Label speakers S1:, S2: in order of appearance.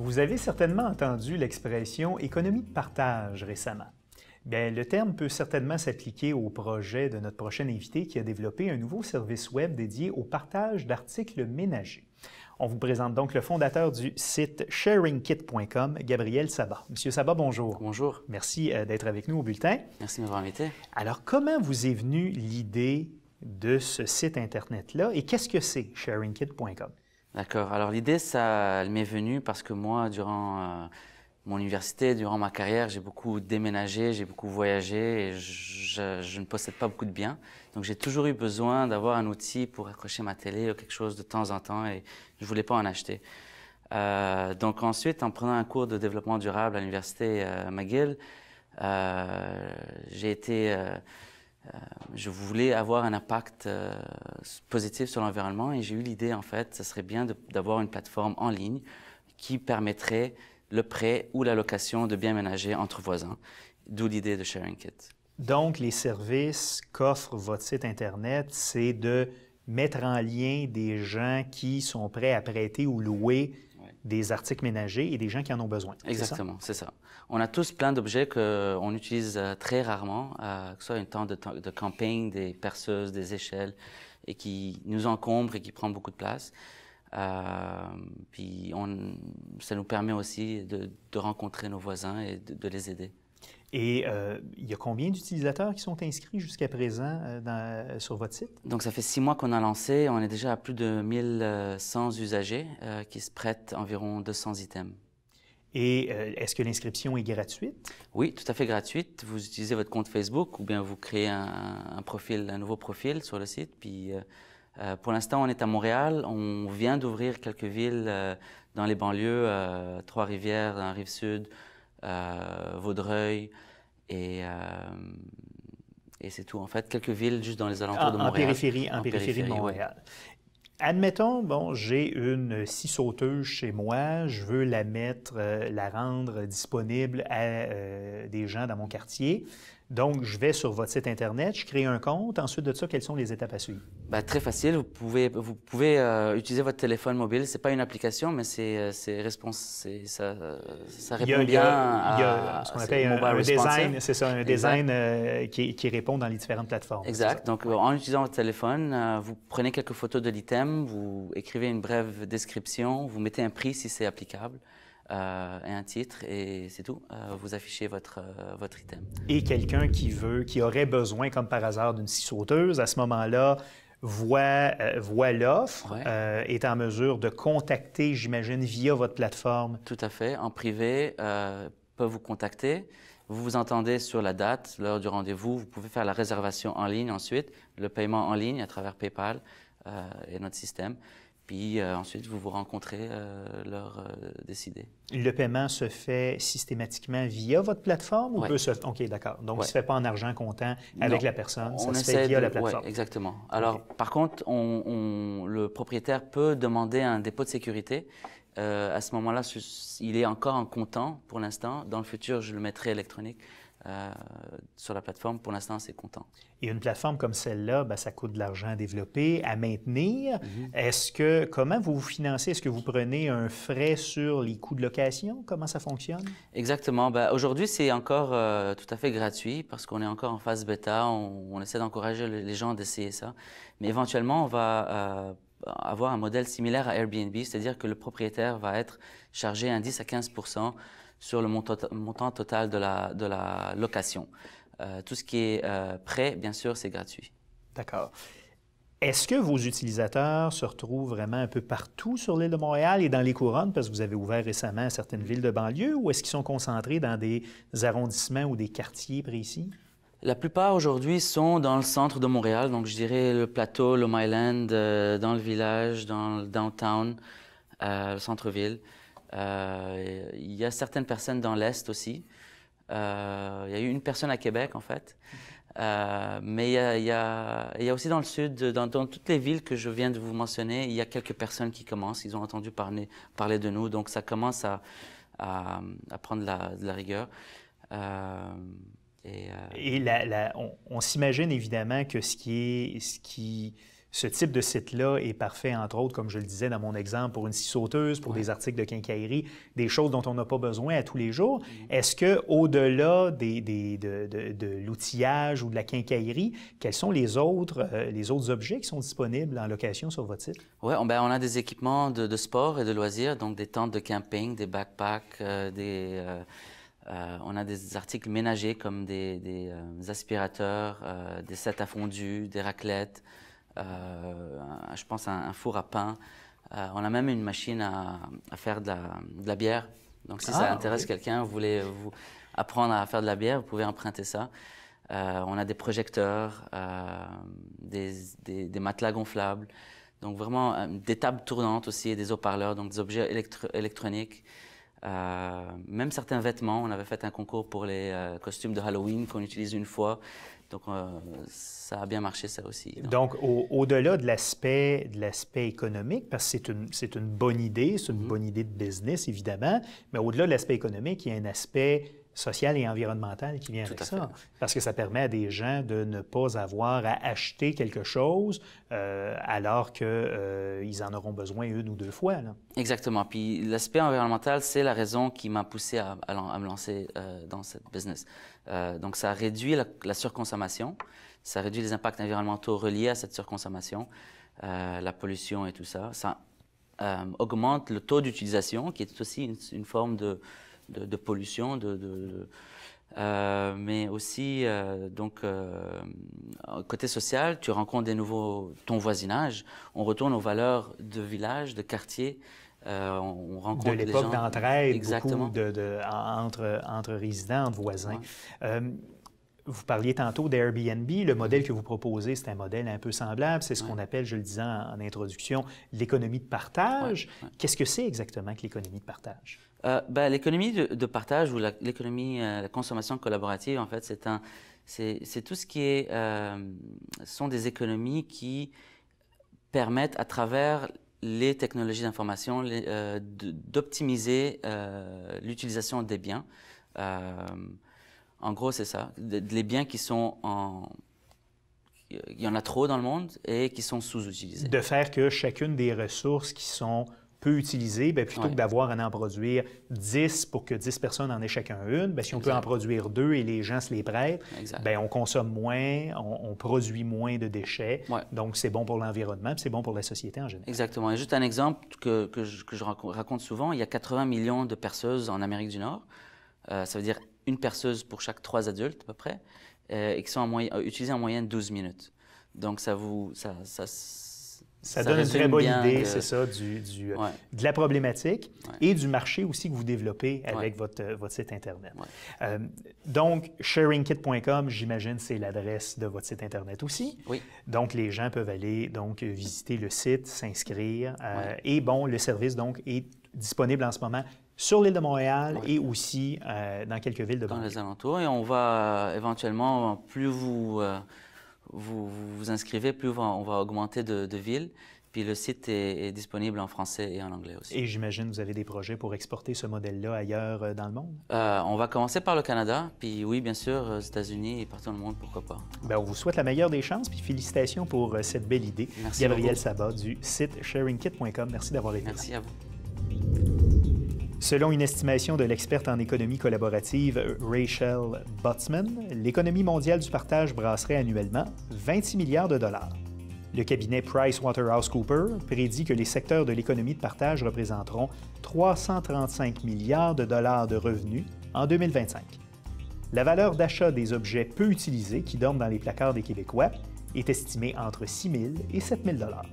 S1: Vous avez certainement entendu l'expression économie de partage récemment. Bien, le terme peut certainement s'appliquer au projet de notre prochain invité qui a développé un nouveau service web dédié au partage d'articles ménagers. On vous présente donc le fondateur du site sharingkit.com, Gabriel Sabat. Monsieur Sabat, bonjour.
S2: Bonjour.
S1: Merci d'être avec nous au bulletin.
S2: Merci de m'avoir invité.
S1: Alors, comment vous est venue l'idée de ce site Internet-là et qu'est-ce que c'est sharingkit.com?
S2: D'accord. Alors l'idée, ça m'est venue parce que moi, durant mon université, durant ma carrière, j'ai beaucoup déménagé, j'ai beaucoup voyagé et je ne possède pas beaucoup de biens. Donc j'ai toujours eu besoin d'avoir un outil pour accrocher ma télé ou quelque chose de temps en temps et je voulais pas en acheter. Donc ensuite, en prenant un cours de développement durable à l'université McGill, je voulais avoir un impact positif sur l'environnement et j'ai eu l'idée, en fait, ce serait bien d'avoir une plateforme en ligne qui permettrait le prêt ou la location de biens ménagers entre voisins, d'où l'idée de SharingKit.
S1: Donc, les services qu'offre votre site Internet, c'est de mettre en lien des gens qui sont prêts à prêter ou louer des articles ménagers et des gens qui en ont besoin.
S2: Exactement, c'est ça. On a tous plein d'objets qu'on utilise très rarement, que ce soit une tente de camping, des perceuses, des échelles, et qui nous encombrent et qui prennent beaucoup de place. Puis ça nous permet aussi de rencontrer nos voisins et de les aider.
S1: Et il y a combien d'utilisateurs qui sont inscrits jusqu'à présent sur votre site?
S2: Donc, ça fait 6 mois qu'on a lancé. On est déjà à plus de 1100 usagers qui se prêtent environ 200 items.
S1: Et est-ce que l'inscription est gratuite?
S2: Oui, tout à fait gratuite. Vous utilisez votre compte Facebook ou bien vous créez un nouveau profil sur le site. Puis, pour l'instant, on est à Montréal. On vient d'ouvrir quelques villes dans les banlieues, Trois-Rivières, dans la Rive-Sud, Vaudreuil et c'est tout. En fait, quelques villes juste dans les alentours de Montréal.
S1: En périphérie de Montréal. Oui. Admettons, bon, j'ai une scie sauteuse chez moi, je veux la rendre disponible à des gens dans mon quartier. Donc, je vais sur votre site Internet, je crée un compte. Ensuite de ça, quelles sont les étapes à suivre?
S2: Ben, très facile. Vous pouvez utiliser votre téléphone mobile. C'est pas une application, mais ça répond bien à
S1: ce qu'on appelle un design. C'est ça, un design qui répond dans les différentes plateformes.
S2: Exact. Donc, en utilisant votre téléphone, vous prenez quelques photos de l'item, vous écrivez une brève description, vous mettez un prix si c'est applicable. Et un titre, et c'est tout. Vous affichez votre item.
S1: Et quelqu'un qui aurait besoin, comme par hasard, d'une scie sauteuse, à ce moment-là, voit l'offre, est en mesure de contacter, j'imagine, via votre plateforme.
S2: Tout à fait. En privé, peut vous contacter. Vous vous entendez sur la date, l'heure du rendez-vous. Vous pouvez faire la réservation en ligne ensuite, le paiement en ligne à travers PayPal et notre système. Puis ensuite, vous vous rencontrez, l'heure décidée.
S1: Le paiement se fait systématiquement via votre plateforme ou peut se... OK, d'accord. Donc, il ne se fait pas en argent comptant avec la personne, ça se fait via la plateforme.
S2: Oui, exactement. Alors, par contre, le propriétaire peut demander un dépôt de sécurité. À ce moment-là, il est encore en comptant pour l'instant. Dans le futur, je le mettrai électronique. Sur la plateforme, pour l'instant, c'est comptant.
S1: Et une plateforme comme celle-là, ben, ça coûte de l'argent à développer, à maintenir. Comment vous vous financez? Est-ce que vous prenez un frais sur les coûts de location? Comment ça fonctionne?
S2: Exactement. Ben, aujourd'hui, c'est encore tout à fait gratuit parce qu'on est encore en phase bêta. On essaie d'encourager les gens d'essayer ça. Mais éventuellement, on va avoir un modèle similaire à Airbnb, c'est-à-dire que le propriétaire va être chargé un 10 à 15% sur le montant total de la location. Tout ce qui est prêt, bien sûr, c'est gratuit.
S1: D'accord. Est-ce que vos utilisateurs se retrouvent vraiment un peu partout sur l'île de Montréal et dans les couronnes, parce que vous avez ouvert récemment certaines villes de banlieue, ou est-ce qu'ils sont concentrés dans des arrondissements ou des quartiers précis?
S2: La plupart aujourd'hui sont dans le centre de Montréal, donc je dirais le plateau, le Myland, dans le village, dans le downtown, le centre-ville. Il y a certaines personnes dans l'Est aussi. Il y a eu une personne à Québec, en fait. Mais il y a aussi dans le Sud, dans toutes les villes que je viens de vous mentionner, il y a quelques personnes qui commencent. Ils ont entendu parler de nous, donc ça commence à prendre de la rigueur.
S1: On s'imagine évidemment que ce qui Ce type de site-là est parfait, entre autres, comme je le disais dans mon exemple, pour une scie sauteuse, pour des articles de quincaillerie, des choses dont on n'a pas besoin à tous les jours. Est-ce qu'au-delà de l'outillage ou de la quincaillerie, quels sont les autres objets qui sont disponibles en location sur votre site?
S2: Oui, on a des équipements de sport et de loisirs, donc des tentes de camping, des backpacks, on a des articles ménagers comme des aspirateurs, des sets à fondu, des raclettes, je pense un four à pain. On a même une machine à faire de la bière. Donc si ça intéresse quelqu'un, vous voulez apprendre à faire de la bière, vous pouvez emprunter ça. On a des projecteurs, des matelas gonflables. Donc vraiment des tables tournantes aussi, des haut-parleurs, donc des objets électroniques. Même certains vêtements, on avait fait un concours pour les costumes de Halloween qu'on utilise une fois. Donc, ça a bien marché, ça aussi.
S1: Donc, au-delà de l'aspect économique, parce que c'est une bonne idée, c'est une bonne idée de business, évidemment, mais au-delà de l'aspect économique, il y a un aspect social et environnemental qui vient avec ça. Parce que ça permet à des gens de ne pas avoir à acheter quelque chose alors qu'ils en auront besoin une ou deux fois. Là.
S2: Exactement. Puis l'aspect environnemental, c'est la raison qui m'a poussé à me lancer dans cette business. Donc, ça réduit la surconsommation, ça réduit les impacts environnementaux reliés à cette surconsommation, la pollution et tout ça. Ça augmente le taux d'utilisation, qui est aussi une forme de pollution, mais aussi, côté social, tu rencontres ton voisinage, on retourne aux valeurs de village, de quartier, on rencontre
S1: de l'époque d'entraide, beaucoup entre résidents, entre voisins. Ouais. Vous parliez tantôt d'Airbnb. Le modèle que vous proposez, c'est un modèle un peu semblable. C'est ce qu'on appelle, je le disais en introduction, l'économie de partage. Qu'est-ce que c'est exactement que l'économie de partage?
S2: L'économie de partage ou la consommation collaborative, en fait, c'est tout ce qui est... sont des économies qui permettent, à travers les technologies d'information, d'optimiser l'utilisation des biens. En gros, c'est ça. Les biens qui sont il y en a trop dans le monde et qui sont sous-utilisés.
S1: De faire que chacune des ressources qui sont peu utilisées, plutôt que d'avoir à en produire 10 pour que 10 personnes en aient chacun une, si on peut en produire 2 et les gens se les prêtent, on consomme moins, on produit moins de déchets. Donc, c'est bon pour l'environnement, c'est bon pour la société en général.
S2: Exactement. Et juste un exemple que je raconte souvent, il y a 80 millions de perceuses en Amérique du Nord. Ça veut dire une perceuse pour chaque 3 adultes à peu près, et qui sont utilisées en moyenne 12 minutes. Donc, ça
S1: donne une très bonne idée, c'est ça, de la problématique et du marché aussi que vous développez avec votre site Internet. Donc, sharingkit.com, j'imagine, c'est l'adresse de votre site Internet aussi.
S2: Oui.
S1: Donc, les gens peuvent aller visiter le site, s'inscrire. Et le service est disponible en ce moment sur l'île de Montréal et aussi dans quelques villes de banlieue.
S2: Dans les alentours. Et on va éventuellement, plus vous inscrivez, plus on va augmenter de villes. Puis le site est disponible en français et en anglais aussi.
S1: Et j'imagine que vous avez des projets pour exporter ce modèle-là ailleurs dans le monde?
S2: On va commencer par le Canada, puis oui, bien sûr, aux États-Unis et partout dans le monde, pourquoi pas.
S1: On vous souhaite la meilleure des chances, puis félicitations pour cette belle idée.
S2: Merci
S1: Gabriel
S2: beaucoup.
S1: Sabat du site sharingkit.com. Merci d'avoir été là.
S2: Merci à vous.
S1: Selon une estimation de l'experte en économie collaborative Rachel Botsman, l'économie mondiale du partage brasserait annuellement 26 milliards de dollars. Le cabinet PricewaterhouseCoopers prédit que les secteurs de l'économie de partage représenteront 335 milliards de dollars de revenus en 2025. La valeur d'achat des objets peu utilisés qui dorment dans les placards des Québécois est estimée entre 6 000 et 7 000 dollars.